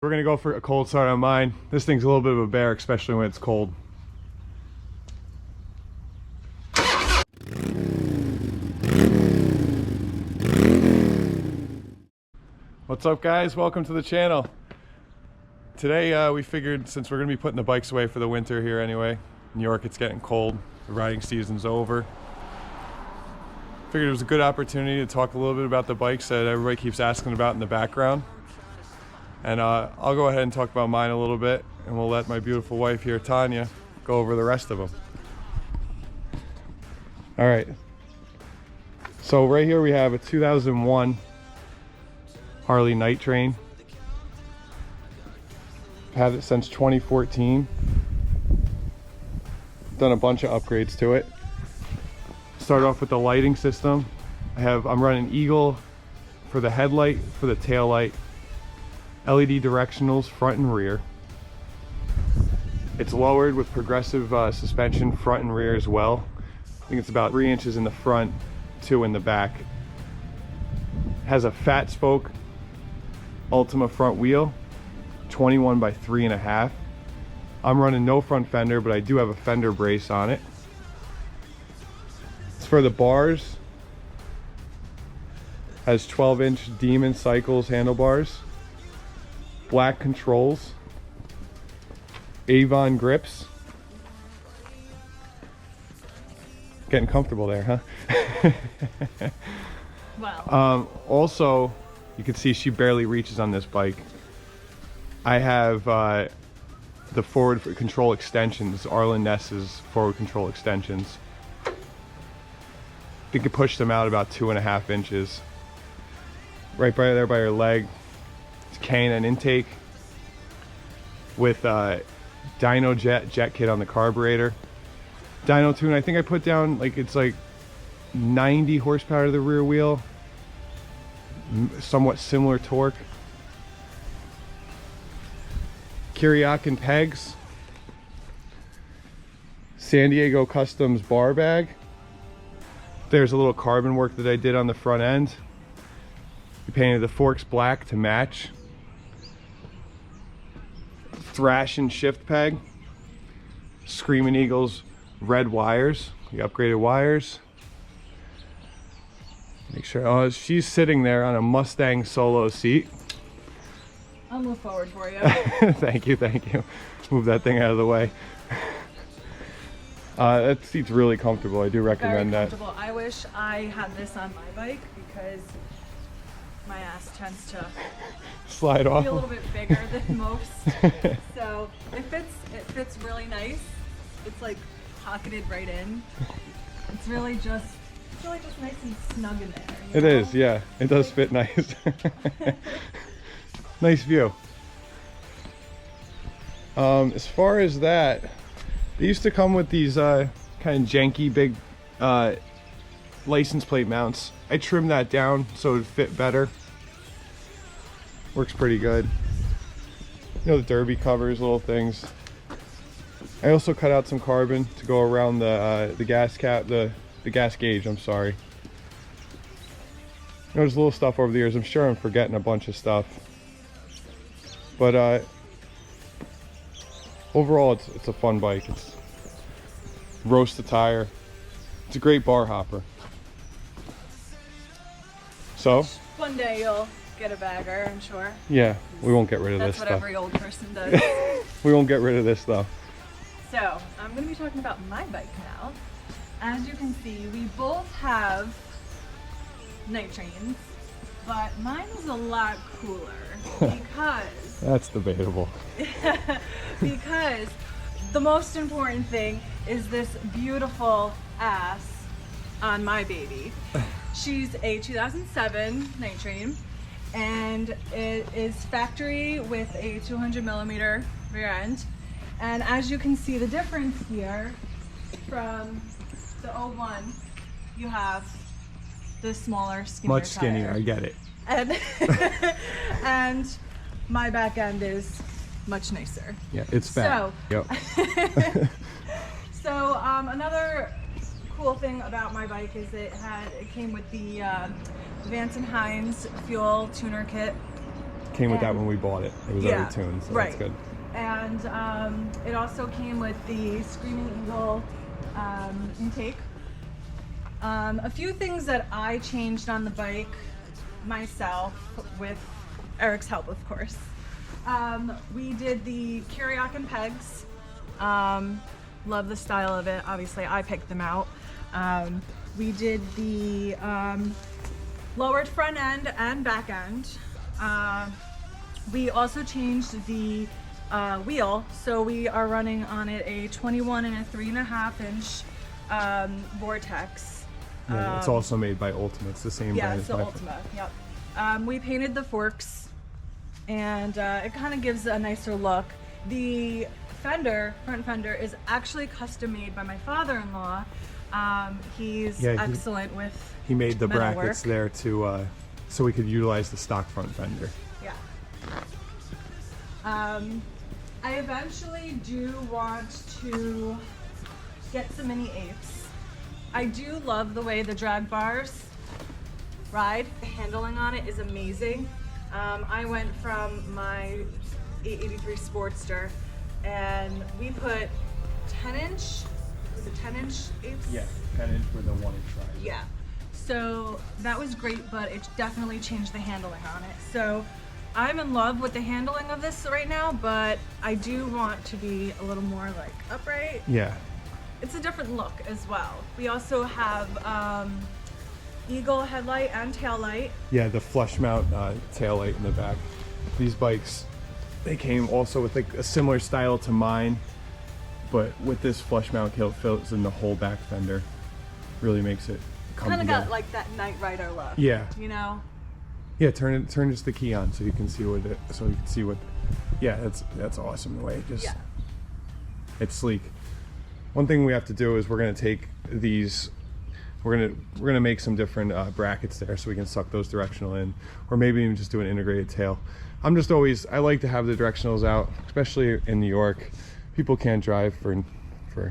We're gonna go for a cold start on mine. This thing's a little bit of a bear, especially when it's cold. What's up, guys? Welcome to the channel. Today we figured, since we're gonna be putting the bikes away for the winter here anyway, New York, it's getting cold, the riding season's over. Figured it was a good opportunity to talk a little bit about the bikes that everybody keeps asking about in the background. And I'll go ahead and talk about mine a little bit, and we'll let my beautiful wife here, Tanya, go over the rest of them. All right. So right here we have a 2001 Harley Night Train. I've had it since 2014. Done a bunch of upgrades to it. Start off with the lighting system. I'm running Eagle for the headlight, for the tail light. LED directionals front and rear. It's lowered with progressive suspension front and rear as well. I think it's about 3 inches in the front, 2 in the back. Has a fat spoke Ultima front wheel, 21 by 3.5. I'm running no front fender, but I do have a fender brace on it. It's for the bars. Has 12-inch Demon Cycles handlebars. Black controls, Avon grips. Getting comfortable there, huh? Wow. Also, you can see she barely reaches on this bike. I have the forward control extensions, Arlen Ness's forward control extensions. I think it pushed them out about 2.5 inches. Right by there by her leg. K&N intake with dyno jet kit on the carburetor. Dyno tune, I think I put down it's like 90 horsepower to the rear wheel, somewhat similar torque. Kiriakin pegs, San Diego Customs bar bag. There's a little carbon work that I did on the front end. We painted the forks black to match. Thrash and shift peg, Screaming Eagles red wires. We upgraded wires. Make sure, oh, she's sitting there on a Mustang Solo seat. I'll move forward for you. Thank you. Move that thing out of the way. That seat's really comfortable. I do recommend that. Very comfortable. I wish I had this on my bike because my ass tends to slide off. Be a little bit bigger than most. So it fits really nice. It's like pocketed right in. It's really just nice and snug in there. It is, yeah. It does fit nice. Nice view. As far as that, they used to come with these kind of janky big license plate mounts. I trimmed that down so it would fit better. Works pretty good. You know, the derby covers, little things. I also cut out some carbon to go around the gas cap, the gas gauge, I'm sorry. You know, there's little stuff over the years. I'm sure I'm forgetting a bunch of stuff. But overall, it's a fun bike. It's roast the tire. It's a great bar hopper. So one day you'll get a bagger, I'm sure. Yeah, we won't get rid of this stuff. stuff. That's what every old person does. We won't get rid of this though. So I'm going to be talking about my bike now. As you can see, we both have night trains, but mine is a lot cooler because that's debatable. Because the most important thing is this beautiful ass on my baby. She's a 2007 night train, and it is factory with a 200mm rear end. And as you can see the difference here from the 01, you have the smaller, skinnier Much skinnier, tire. I get it. And, and my back end is much nicer. Yeah, it's fat. So, yep. So another cool thing about my bike is it came with the Vance & Hines fuel tuner kit. came with that And- when we bought it. It was Yeah, already tuned, so right. that's good. And it also came with the Screaming Eagle intake. A few things that I changed on the bike myself with Eric's help, of course. We did the Kiriakin pegs. Love the style of it. Obviously, I picked them out. We did the lowered front end and back end. We also changed the wheel, so we are running on it a 21 and a 3.5 inch Vortex. Yeah, it's also made by Ultima. It's the same Yeah, brand it's as the my Ultima. Yep. We painted the forks, and it kind of gives a nicer look. The front fender, is actually custom made by my father-in-law. He's Yeah, excellent with He made the metal brackets work. there to so we could utilize the stock front fender. Yeah. I eventually do want to get some mini apes. I do love the way the drag bars ride. The handling on it is amazing. I went from my 883 Sportster and we put 10-inch, was it 10-inch apes? 10-inch with a 1-inch rise. Yeah. So that was great, but it definitely changed the handling on it. So I'm in love with the handling of this right now, but I do want to be a little more like upright. Yeah. It's a different look as well. We also have Eagle headlight and tail light. Yeah, the flush mount tail light in the back. These bikes, they came also with like a similar style to mine, but with this flush mount kilt fills in the whole back fender. Really makes it come Kind of together. got like that Knight Rider look. Yeah. You know? Yeah, turn just the key on so you can see what it. So you can see what. Yeah, that's awesome the way it just. Yeah. It's sleek. One thing we have to do is we're gonna take these. We're gonna make some different brackets there so we can suck those directional in, or maybe even just do an integrated tail. I like to have the directionals out, especially in New York. People can't drive for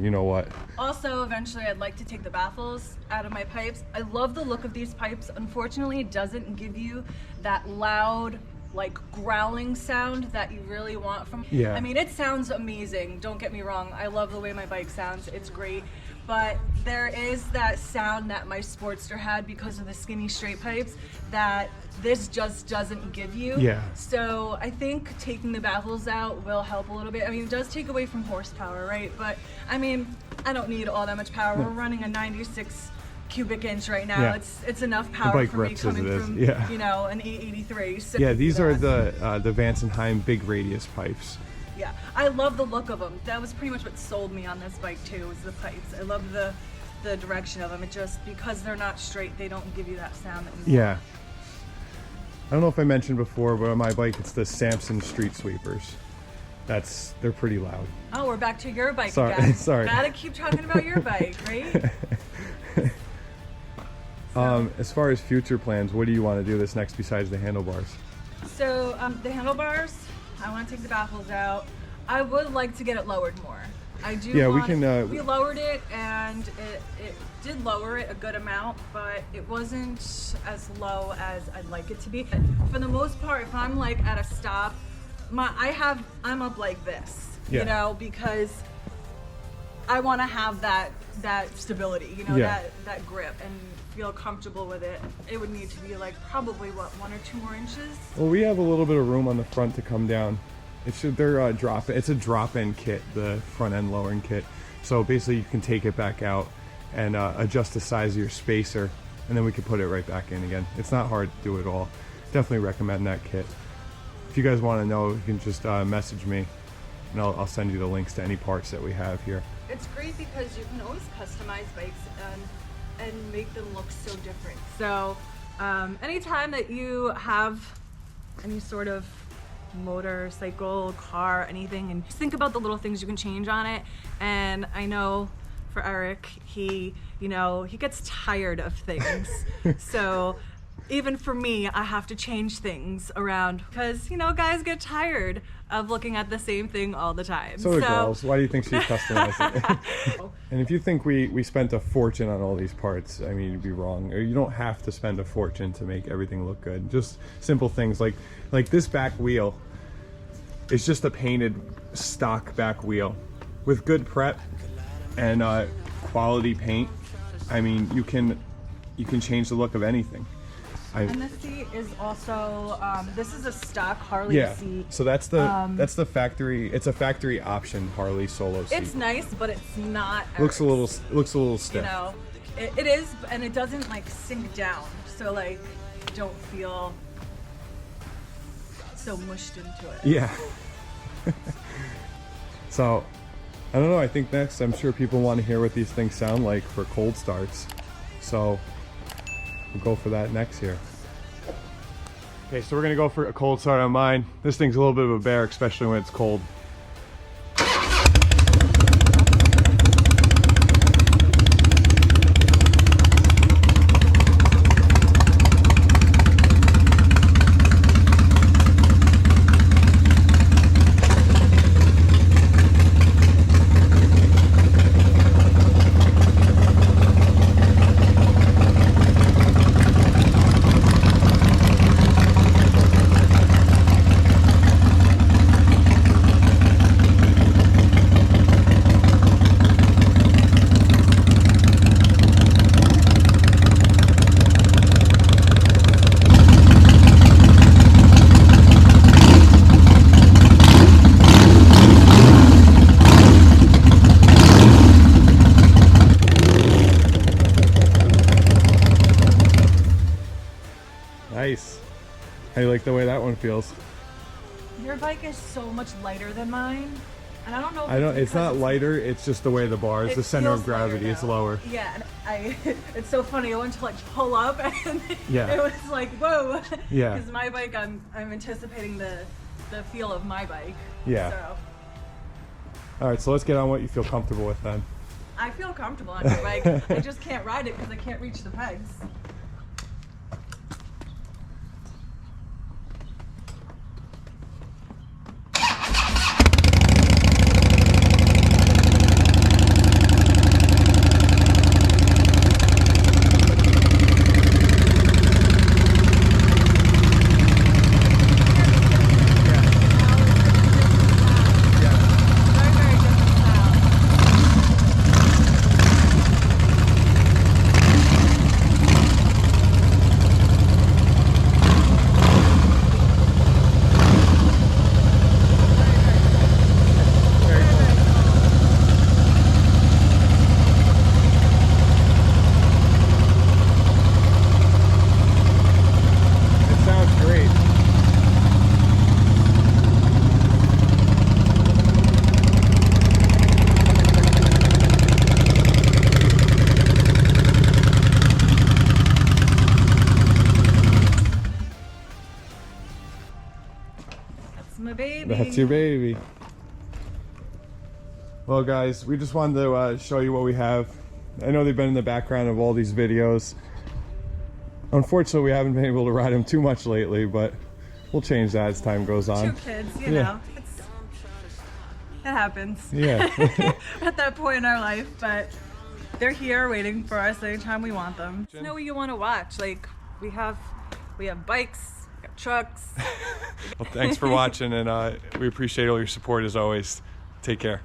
you know what. Also, eventually I'd like to take the baffles out of my pipes. I love the look of these pipes. Unfortunately, it doesn't give you that loud, like growling sound that you really want from. Yeah. I mean, it sounds amazing. Don't get me wrong. I love the way my bike sounds. It's great. But there is that sound that my Sportster had because of the skinny straight pipes that this just doesn't give you. Yeah. So I think taking the baffles out will help a little bit. I mean, it does take away from horsepower, right? But I mean, I don't need all that much power. We're running a 96 cubic inch right now. Yeah. It's enough power bike for me rips as coming it is. from, Yeah. you know, an 883. So Yeah, these are the Vance and Heim big radius pipes. Yeah, I love the look of them. That was pretty much what sold me on this bike too, was the pipes. I love the direction of them. It just, because they're not straight, they don't give you that sound that you want. Yeah. I don't know if I mentioned before, but on my bike it's the Samson Street Sweepers. They're pretty loud. Oh, we're back to your bike Sorry- again. sorry. Gotta keep talking about your bike, right? As far as future plans, what do you want to do this next besides the handlebars? So the handlebars, I want to take the baffles out. I would like to get it lowered more. I do. Yeah, we want can, we lowered it, and it did lower it a good amount, but it wasn't as low as I'd like it to be. For the most part, if I'm like at a stop, I'm up like this, Yeah. you know, because I want to have that stability, you know, Yeah. that grip and feel comfortable with it. It would need to be like probably 1 or 2 more inches. Well, we have a little bit of room on the front to come down. It's a drop-in kit, the front end lowering kit. So basically you can take it back out and adjust the size of your spacer, and then we can put it right back in again. It's not hard to do at all. Definitely recommend that kit. If you guys want to know, you can just message me, and I'll send you the links to any parts that we have here. It's great because you can always customize bikes and make them look so different. So anytime that you have any sort of motorcycle, car, anything, and just think about the little things you can change on it. And I know for Eric, he gets tired of things. So even for me, I have to change things around because, you know, guys get tired of looking at the same thing all the time. So do girls. Why do you think she's customizing it? And if you think we spent a fortune on all these parts, I mean, you'd be wrong. Or you don't have to spend a fortune to make everything look good. Just simple things like this back wheel. It's just a painted stock back wheel with good prep and quality paint. I mean, you can change the look of anything. And the seat is also this is a stock Harley seat. So that's the factory. It's a factory option Harley solo seat. It's nice, but it's not. Looks a little stiff. You know, it is, and it doesn't like sink down. So like, you don't feel so mushed into it. Yeah. So, I don't know. I think next, I'm sure people want to hear what these things sound like for cold starts. So, we'll go for that next here. Okay, so we're gonna go for a cold start on mine. This thing's a little bit of a bear, especially when it's cold. Nice. How do you like the way that one feels? Your bike is so much lighter than mine, and I don't know. It's not lighter. It's just the way the bars, the center of gravity is lower. Yeah, and it's so funny. I went to like pull up, and yeah, it was like whoa. Yeah. Because my bike, I'm anticipating the feel of my bike. Yeah. So. All right, so let's get on what you feel comfortable with then. I feel comfortable on your bike. I just can't ride it because I can't reach the pegs. My baby. That's your baby. Well guys, we just wanted to show you what we have. I know they've been in the background of all these videos. Unfortunately, we haven't been able to ride them too much lately, but we'll change that as time goes on. 2 kids, you know, it happens. Yeah. At that point in our life, but they're here waiting for us anytime we want them. You know what you want to watch? Like we have bikes. Trucks. Well, thanks for watching, and we appreciate all your support as always. Take care.